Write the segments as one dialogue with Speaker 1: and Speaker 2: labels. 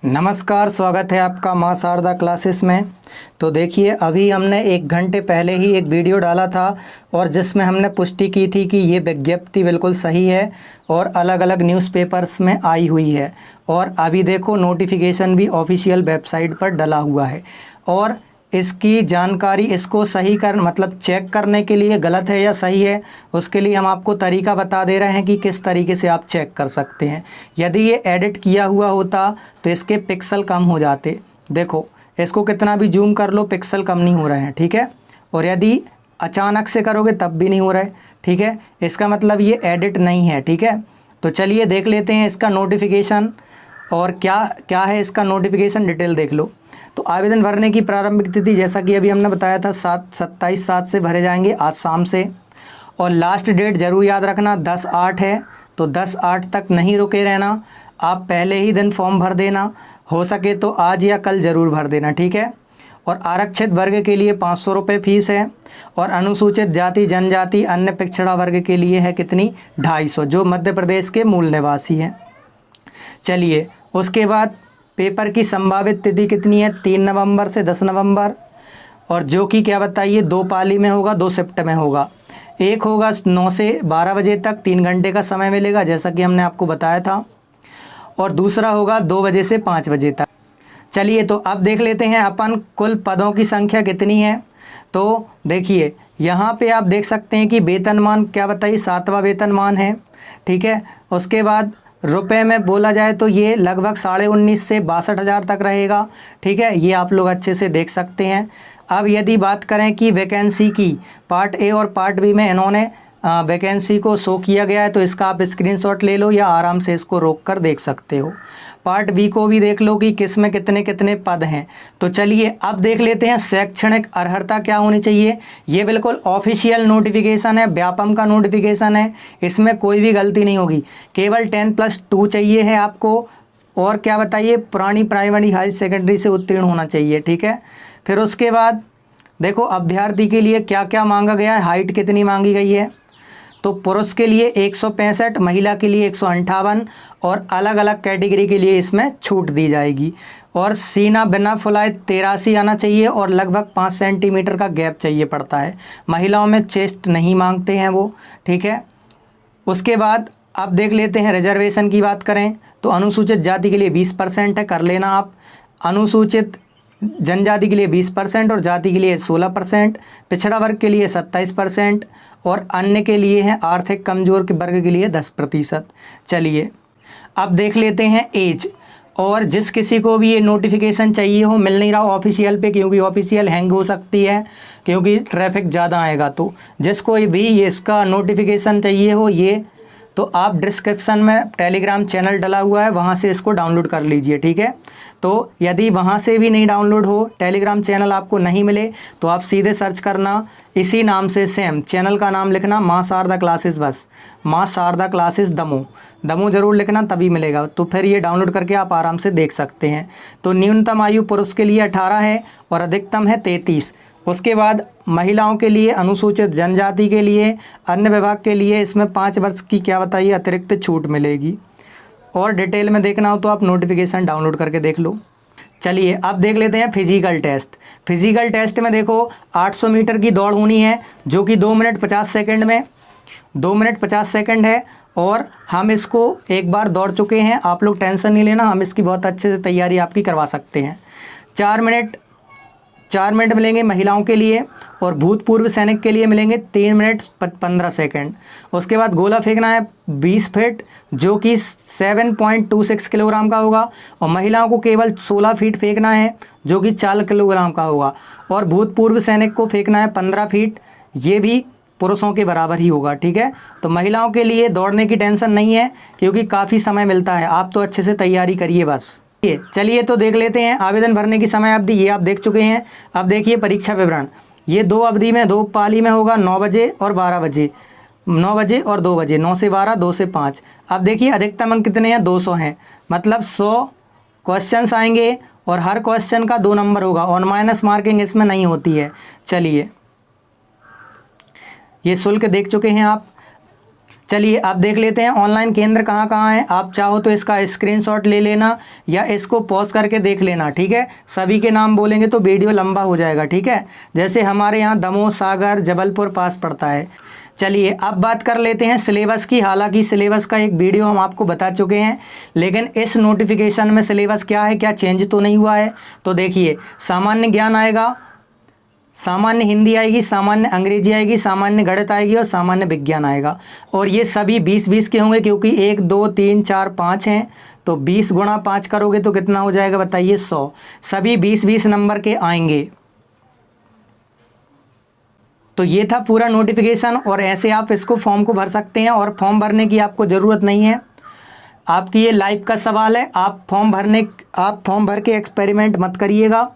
Speaker 1: नमस्कार, स्वागत है आपका माँ शारदा क्लासेस में। तो देखिए, अभी हमने 1 घंटे पहले ही एक वीडियो डाला था और जिसमें हमने पुष्टि की थी कि ये विज्ञप्ति बिल्कुल सही है और अलग अलग न्यूज़पेपर्स में आई हुई है। और अभी देखो, नोटिफिकेशन भी ऑफिशियल वेबसाइट पर डला हुआ है और इसकी जानकारी, इसको सही मतलब चेक करने के लिए गलत है या सही है, उसके लिए हम आपको तरीका बता दे रहे हैं कि किस तरीके से आप चेक कर सकते हैं। यदि ये एडिट किया हुआ होता तो इसके पिक्सल कम हो जाते। देखो, इसको कितना भी जूम कर लो, पिक्सल कम नहीं हो रहे हैं, ठीक है। और यदि अचानक से करोगे तब भी नहीं हो रहा है, ठीक है। इसका मतलब ये एडिट नहीं है, ठीक है। तो चलिए देख लेते हैं इसका नोटिफिकेशन और क्या क्या है इसका नोटिफिकेशन, डिटेल देख लो। तो आवेदन भरने की प्रारंभिक तिथि जैसा कि अभी हमने बताया था 27/7 से भरे जाएंगे, आज शाम से। और लास्ट डेट ज़रूर याद रखना 10/8 है, तो 10/8 तक नहीं रुके रहना, आप पहले ही दिन फॉर्म भर देना, हो सके तो आज या कल ज़रूर भर देना, ठीक है। और आरक्षित वर्ग के लिए 500 रुपये फ़ीस है और अनुसूचित जाति जनजाति अन्य पिछड़ा वर्ग के लिए है कितनी, 250, जो मध्य प्रदेश के मूल निवासी हैं। चलिए, उसके बाद पेपर की संभावित तिथि कितनी है, 3 नवंबर से 10 नवंबर, और जो कि क्या बताइए 2 पाली में होगा, 2 शिफ्ट में होगा। एक होगा 9 से 12 बजे तक, 3 घंटे का समय मिलेगा जैसा कि हमने आपको बताया था, और दूसरा होगा 2 बजे से 5 बजे तक। चलिए, तो अब देख लेते हैं अपन कुल पदों की संख्या कितनी है। तो देखिए, यहाँ पे आप देख सकते हैं कि वेतनमान क्या बताइए 7वां वेतनमान है, ठीक है। उसके बाद रुपए में बोला जाए तो ये लगभग 19.5 से 62,000 तक रहेगा, ठीक है। ये आप लोग अच्छे से देख सकते हैं। अब यदि बात करें कि वैकेंसी की, पार्ट ए और पार्ट बी में इन्होंने वैकेंसी को शो किया गया है, तो इसका आप स्क्रीनशॉट ले लो या आराम से इसको रोक कर देख सकते हो। पार्ट बी को भी देख लो कि किस में कितने कितने पद हैं। तो चलिए अब देख लेते हैं शैक्षणिक अर्हता क्या होनी चाहिए। ये बिल्कुल ऑफिशियल नोटिफिकेशन है, व्यापम का नोटिफिकेशन है, इसमें कोई भी गलती नहीं होगी। केवल 10+2 चाहिए है आपको, और क्या बताइए पुरानी प्राइमरी हाई सेकेंडरी से उत्तीर्ण होना चाहिए, ठीक है। फिर उसके बाद देखो, अभ्यर्थी के लिए क्या क्या मांगा गया है, हाइट कितनी मांगी गई है। तो पुरुष के लिए 165, महिला के लिए 158 और अलग अलग कैटेगरी के लिए इसमें छूट दी जाएगी। और सीना बिना फुलाए 83 आना चाहिए और लगभग 5 सेंटीमीटर का गैप चाहिए पड़ता है। महिलाओं में चेस्ट नहीं मांगते हैं वो, ठीक है। उसके बाद अब देख लेते हैं रिजर्वेशन की बात करें तो अनुसूचित जाति के लिए 20% है, कर लेना आप। अनुसूचित जनजाति के लिए 20% और जाति के लिए 16%, पिछड़ा वर्ग के लिए 27% और अन्य के लिए है आर्थिक कमजोर के वर्ग के लिए 10%। चलिए अब देख लेते हैं एज। और जिस किसी को भी ये नोटिफिकेशन चाहिए हो, मिल नहीं रहा ऑफिशियल पे, क्योंकि ऑफिशियल हैंग हो सकती है, क्योंकि ट्रैफिक ज़्यादा आएगा। तो जिसको भी इसका नोटिफिकेशन चाहिए हो ये, तो आप डिस्क्रिप्शन में टेलीग्राम चैनल डला हुआ है, वहाँ से इसको डाउनलोड कर लीजिए, ठीक है। तो यदि वहाँ से भी नहीं डाउनलोड हो, टेलीग्राम चैनल आपको नहीं मिले, तो आप सीधे सर्च करना इसी नाम से, सेम चैनल का नाम लिखना माँ शारदा क्लासेस, बस माँ शारदा क्लासेस दमू ज़रूर लिखना, तभी मिलेगा। तो फिर ये डाउनलोड करके आप आराम से देख सकते हैं। तो न्यूनतम आयु पुरुष के लिए 18 है और अधिकतम है 33। उसके बाद महिलाओं के लिए, अनुसूचित जनजाति के लिए, अन्य विभाग के लिए इसमें 5 वर्ष की क्या बताइए अतिरिक्त छूट मिलेगी। और डिटेल में देखना हो तो आप नोटिफिकेशन डाउनलोड करके देख लो। चलिए अब देख लेते हैं फिजिकल टेस्ट। फिजिकल टेस्ट में देखो 800 मीटर की दौड़ होनी है, जो कि 2 मिनट 50 सेकंड में, 2 मिनट 50 सेकंड है। और हम इसको एक बार दौड़ चुके हैं, आप लोग टेंशन नहीं लेना, हम इसकी बहुत अच्छे से तैयारी आपकी करवा सकते हैं। 4 मिनट मिलेंगे महिलाओं के लिए और भूतपूर्व सैनिक के लिए मिलेंगे 3 मिनट 15 सेकंड। उसके बाद गोला फेंकना है 20 फीट, जो कि 7.26 किलोग्राम का होगा, और महिलाओं को केवल 16 फीट फेंकना है, जो कि 4 किलोग्राम का होगा। और भूतपूर्व सैनिक को फेंकना है 15 फीट, ये भी पुरुषों के बराबर ही होगा, ठीक है। तो महिलाओं के लिए दौड़ने की टेंशन नहीं है, क्योंकि काफ़ी समय मिलता है, आप तो अच्छे से तैयारी करिए बस। चलिए तो देख लेते हैं आवेदन भरने की समय अवधि, ये आप देख चुके हैं। अब देखिए परीक्षा विवरण, ये 2 अवधि में 2 पाली में होगा, 9 बजे और 12 बजे, 9 बजे और 2 बजे, 9 से 12, 2 से 5। अब देखिए अधिकतम अंक कितने हैं, 200 हैं, मतलब 100 क्वेश्चंस आएंगे और हर क्वेश्चन का 2 नंबर होगा और माइनस मार्किंग इसमें नहीं होती है। चलिए, ये शुल्क देख चुके हैं आप। चलिए अब देख लेते हैं ऑनलाइन केंद्र कहाँ कहाँ है। आप चाहो तो इसका स्क्रीनशॉट ले लेना या इसको पॉज करके देख लेना, ठीक है। सभी के नाम बोलेंगे तो वीडियो लंबा हो जाएगा, ठीक है। जैसे हमारे यहाँ दमोह, सागर, जबलपुर पास पड़ता है। चलिए अब बात कर लेते हैं सिलेबस की। हालांकि सिलेबस का एक वीडियो हम आपको बता चुके हैं, लेकिन इस नोटिफिकेशन में सिलेबस क्या है, क्या चेंज तो नहीं हुआ है। तो देखिए, सामान्य ज्ञान आएगा, सामान्य हिंदी आएगी, सामान्य अंग्रेजी आएगी, सामान्य गणित आएगी और सामान्य विज्ञान आएगा। और ये सभी 20-20 के होंगे, क्योंकि 1 2 3 4 5 हैं। तो 20 गुणा 5 करोगे तो कितना हो जाएगा बताइए, 100। सभी 20-20 नंबर के आएंगे। तो ये था पूरा नोटिफिकेशन, और ऐसे आप इसको फॉर्म को भर सकते हैं। और फॉर्म भरने की आपको ज़रूरत नहीं है, आपकी ये लाइव का सवाल है। आप फॉर्म भर के एक्सपेरिमेंट मत करिएगा।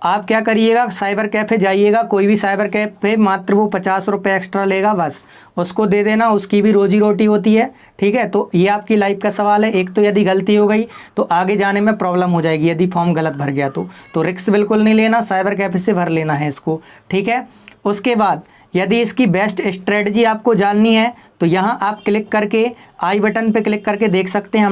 Speaker 1: आप क्या करिएगा, साइबर कैफ़े जाइएगा, कोई भी साइबर कैफ़े, मात्र वो 50 रुपये एक्स्ट्रा लेगा, बस उसको दे देना, उसकी भी रोजी रोटी होती है, ठीक है। तो ये आपकी लाइफ का सवाल है। एक तो यदि गलती हो गई तो आगे जाने में प्रॉब्लम हो जाएगी, यदि फॉर्म गलत भर गया तो रिस्क बिल्कुल नहीं लेना, साइबर कैफ़े से भर लेना है इसको, ठीक है। उसके बाद यदि इसकी बेस्ट स्ट्रेटजी आपको जाननी है तो यहाँ आप क्लिक करके आई बटन पे क्लिक करके देख सकते हैं।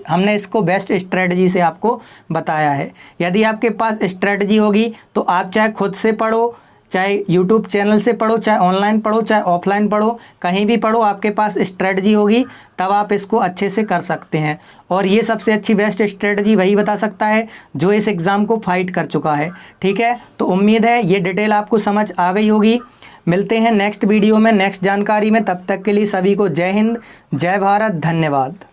Speaker 1: हमने इसको बेस्ट स्ट्रेटजी से आपको बताया है। यदि आपके पास स्ट्रेटजी होगी तो आप चाहे खुद से पढ़ो, चाहे यूट्यूब चैनल से पढ़ो, चाहे ऑनलाइन पढ़ो, चाहे ऑफलाइन पढ़ो, कहीं भी पढ़ो, आपके पास स्ट्रेटजी होगी तब आप इसको अच्छे से कर सकते हैं। और ये सबसे अच्छी बेस्ट स्ट्रेटजी वही बता सकता है जो इस एग्ज़ाम को फाइट कर चुका है, ठीक है। तो उम्मीद है ये डिटेल आपको समझ आ गई होगी। मिलते हैं नेक्स्ट वीडियो में, नेक्स्ट जानकारी में। तब तक के लिए सभी को जय हिंद, जय भारत, धन्यवाद।